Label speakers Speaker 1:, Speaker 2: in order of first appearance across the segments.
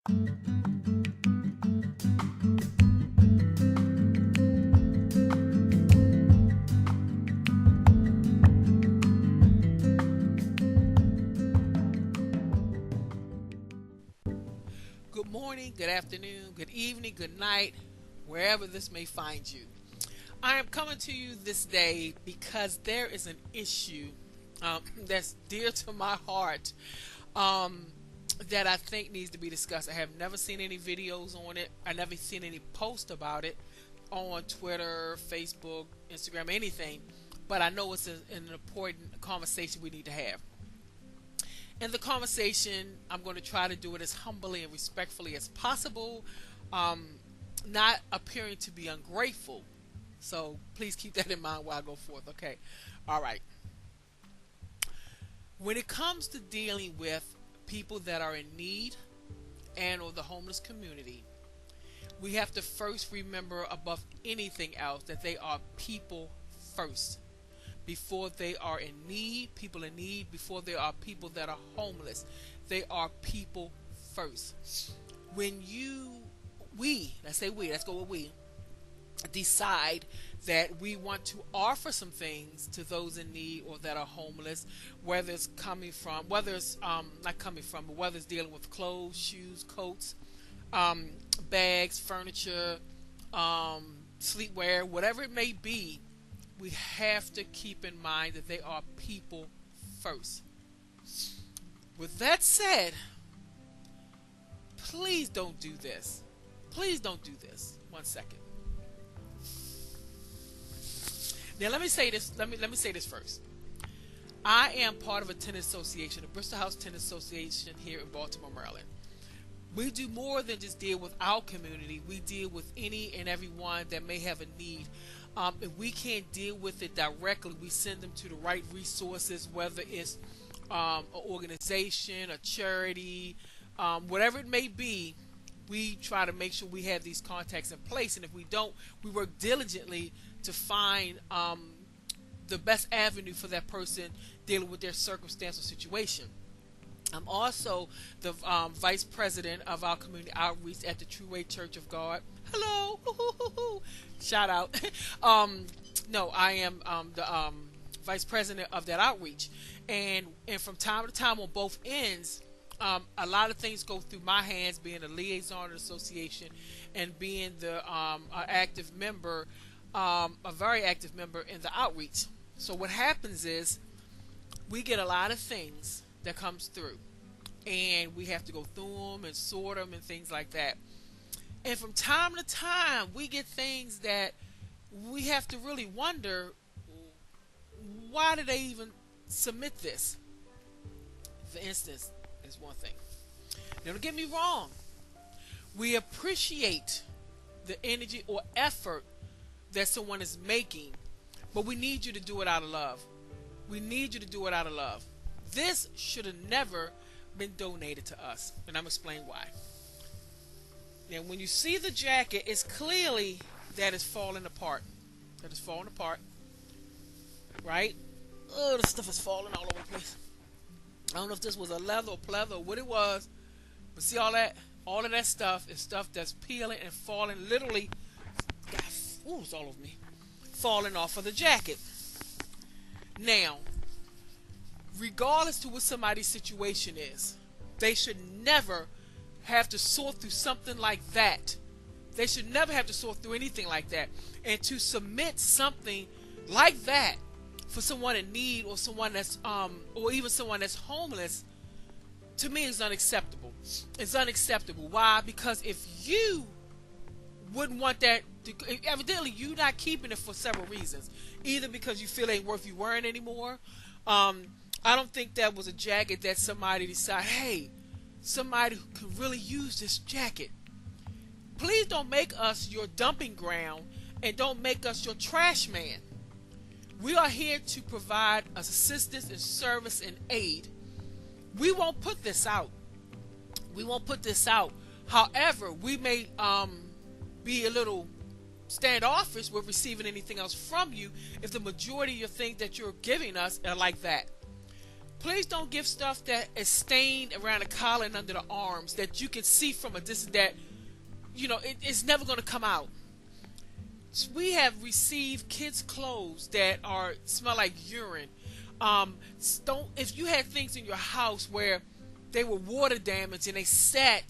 Speaker 1: Good morning, good afternoon, good evening, good night, wherever this may find you. I am coming to you this day because there is an issue that's dear to my heart um, that I think needs to be discussed. I have never seen any videos on it, I never seen any post about it on Twitter, Facebook, Instagram, anything, but I know it's an important conversation we need to have. In the conversation, I'm going to try to do it as humbly and respectfully as possible, um, not appearing to be ungrateful. So please keep that in mind while I go forth. Okay. All right. When it comes to dealing with people that are in need and or the homeless community, we have to first remember above anything else that they are people first. Before they are in need, people in need, before there are people that are homeless, they are people first. When let's say let's go with we, decide that we want to offer some things to those in need or that are homeless, whether it's not coming from, but whether it's dealing with clothes, shoes, coats, bags, furniture, sleepwear, whatever it may be, we have to keep in mind that they are people first. With that said, please don't do this. Please don't do this. 1 second. Now let me say this. Let me say this first. I am part of a tennis association, the Bristol House Tennis Association here in Baltimore, Maryland. We do more than just deal with our community. We deal with any and everyone that may have a need. If we can't deal with it directly, we send them to the right resources, whether it's an organization, a charity, whatever it may be. We try to make sure we have these contacts in place, and if we don't, we work diligently to find the best avenue for that person dealing with their circumstance or situation. I'm also the vice president of our community outreach at the True Way Church of God. Hello, shout out. No, I am the vice president of that outreach, and from time to time on both ends, a lot of things go through my hands, being a liaison of the association and being the active member, a very active member in the outreach. So what happens is we get a lot of things that comes through, and we have to go through them and sort them and things like that. And from time to time, we get things that we have to really wonder, why did they even submit this? For instance, is one thing. Now, don't get me wrong. We appreciate the energy or effort that someone is making, but we need you to do it out of love. We need you to do it out of love. This should have never been donated to us, and I'm explaining why. Now, when you see the jacket, it's clearly that it's falling apart. That it's falling apart, right? Oh, the stuff is falling all over the place. I don't know if this was a leather or pleather or what it was, but see all that? All of that stuff is stuff that's peeling and falling, literally, ooh, it's all over me, falling off of the jacket. Now, regardless to what somebody's situation is, they should never have to sort through something like that. They should never have to sort through anything like that. And to submit something like that for someone in need or someone that's or even someone that's homeless, to me is unacceptable. It's unacceptable. Why? Because if you wouldn't want that evidently you're not keeping it for several reasons. Either because you feel it ain't worth you wearing anymore. I don't think that was a jacket that somebody decided, hey, somebody who could really use this jacket. Please don't make us your dumping ground, and don't make us your trash man. We are here to provide assistance and service and aid. We won't put this out. We won't put this out. However, we may be a little standoffish with receiving anything else from you if the majority of things that you're giving us are like that. Please don't give stuff that is stained around the collar and under the arms that you can see from a distance that, it's never going to come out. We have received kids' clothes that smell like urine. If you had things in your house where they were water damaged and they sat,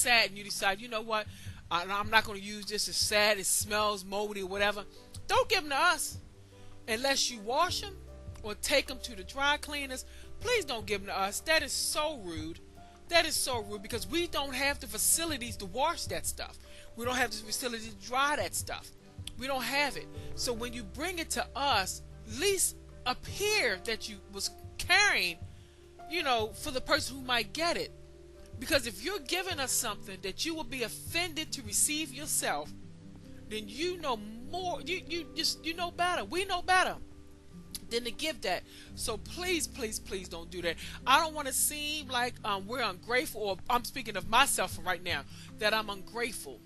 Speaker 1: and you decide, you know what, I'm not going to use this. It's sad. It smells moldy or whatever. Don't give them to us unless you wash them or take them to the dry cleaners. Please don't give them to us. That is so rude. That is so rude because we don't have the facilities to wash that stuff. We don't have the facilities to dry that stuff. We don't have it. So when you bring it to us, at least appear that you was caring, for the person who might get it. Because if you're giving us something that you will be offended to receive yourself, then you know more. You know better. We know better than to give that. So please, please, please don't do that. I don't want to seem like we're ungrateful, or I'm speaking of myself right now, that I'm ungrateful.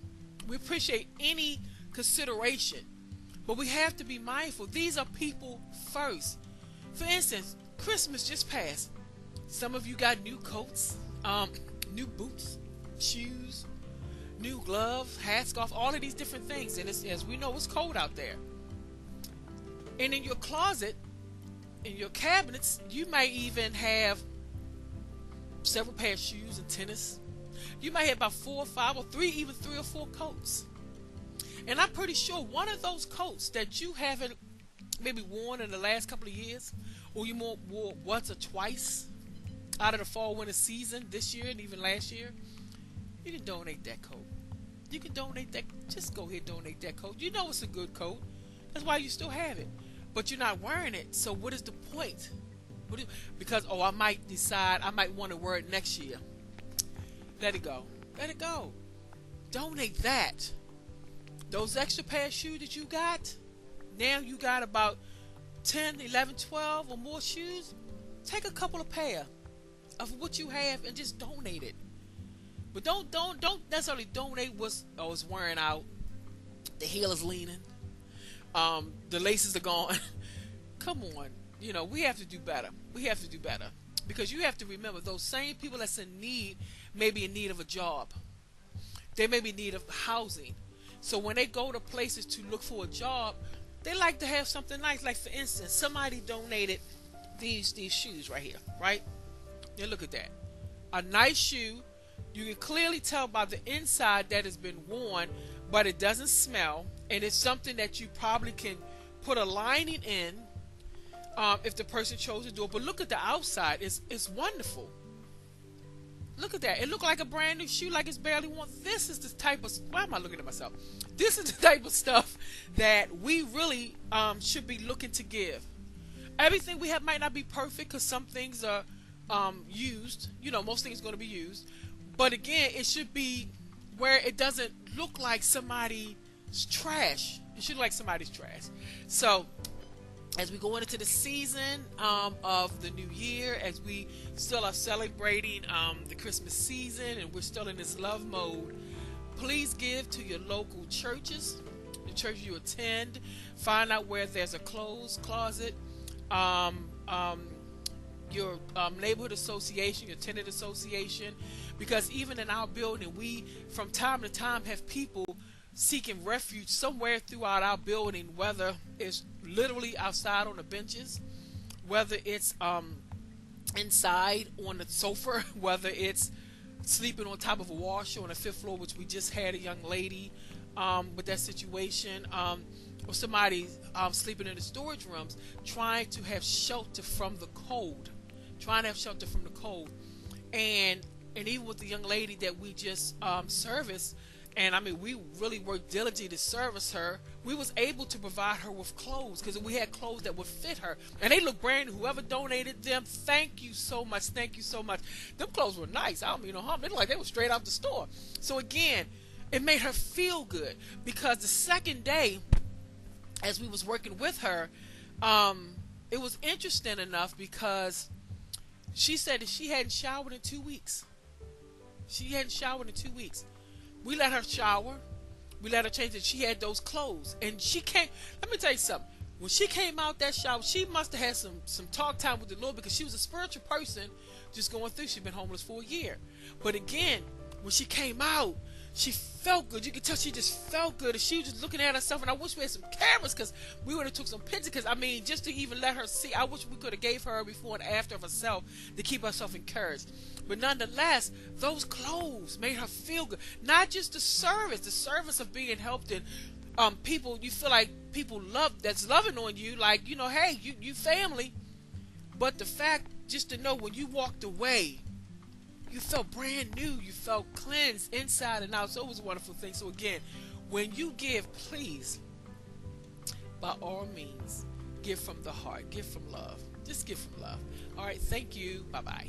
Speaker 1: We appreciate any consideration, but we have to be mindful. These are people first. For instance, Christmas just passed. Some of you got new coats, new boots, shoes, new gloves, hats, scarf, all of these different things. And as we know, it's cold out there. And in your closet, in your cabinets, you may even have several pairs of shoes and tennis. You might have about 4 or 5 or 3, even 3 or 4 coats. And I'm pretty sure one of those coats that you haven't maybe worn in the last couple of years, or you wore once or twice out of the fall-winter season this year and even last year, you can donate that coat. You can donate that. Just go ahead and donate that coat. You know it's a good coat. That's why you still have it. But you're not wearing it. So what is the point? Because, I might decide I might want to wear it next year. Let it go. Let it go. Donate that. Those extra pair of shoes that you got, now you got about 10, 11, 12 or more shoes. Take a couple of pair of what you have and just donate it. But don't necessarily donate what's wearing out. The heel is leaning. The laces are gone. Come on. We have to do better. We have to do better. Because you have to remember, those same people that's in need may be in need of a job. They may be in need of housing. So when they go to places to look for a job, they like to have something nice. Like, for instance, somebody donated these shoes right here, right? Now look at that. A nice shoe. You can clearly tell by the inside that it's been worn, but it doesn't smell. And it's something that you probably can put a lining in if the person chose to do it. But look at the outside. It's wonderful. Look at that. It looked like a brand new shoe, like it's barely worn. This is the type of... Why am I looking at myself? This is the type of stuff that we really should be looking to give. Everything we have might not be perfect because some things are used. Most things are going to be used. But again, it should be where it doesn't look like somebody's trash. It should look like somebody's trash. So, as we go into the season of the new year, as we still are celebrating the Christmas season and we're still in this love mode, please give to your local churches, the church you attend. Find out where there's a clothes closet, your neighborhood association, your tenant association, because even in our building, we from time to time have people seeking refuge somewhere throughout our building, whether it's literally outside on the benches, whether it's inside on the sofa, whether it's sleeping on top of a washer on the 5th floor, which we just had a young lady with that situation, or somebody sleeping in the storage rooms, trying to have shelter from the cold, and even with the young lady that we just serviced. And we really worked diligently to service her. We was able to provide her with clothes because we had clothes that would fit her. And they look brand new. Whoever donated them, thank you so much. Thank you so much. Them clothes were nice. I don't mean no harm. They look like they were straight out the store. So again, it made her feel good because the second day, as we was working with her, it was interesting enough because she said that she hadn't showered in 2 weeks. We let her shower. We let her change it. She had those clothes. And she came. Let me tell you something. When she came out that shower, she must have had some talk time with the Lord, because she was a spiritual person just going through. She'd been homeless for a year. But again, when she came out, she felt good. You could tell she just felt good. And she was just looking at herself. And I wish we had some cameras, because we would have took some pictures. Because, I mean, just to even let her see, I wish we could have gave her before and after of herself to keep herself encouraged. But nonetheless, those clothes made her feel good. Not just the service of being helped, and people, you feel like people that's loving on you, like, hey, you family. But the fact, just to know when you walked away, you felt brand new, you felt cleansed inside and out. So it was a wonderful thing. So again, when you give, please, by all means, give from the heart, give from love. Just give from love. All right, thank you. Bye bye.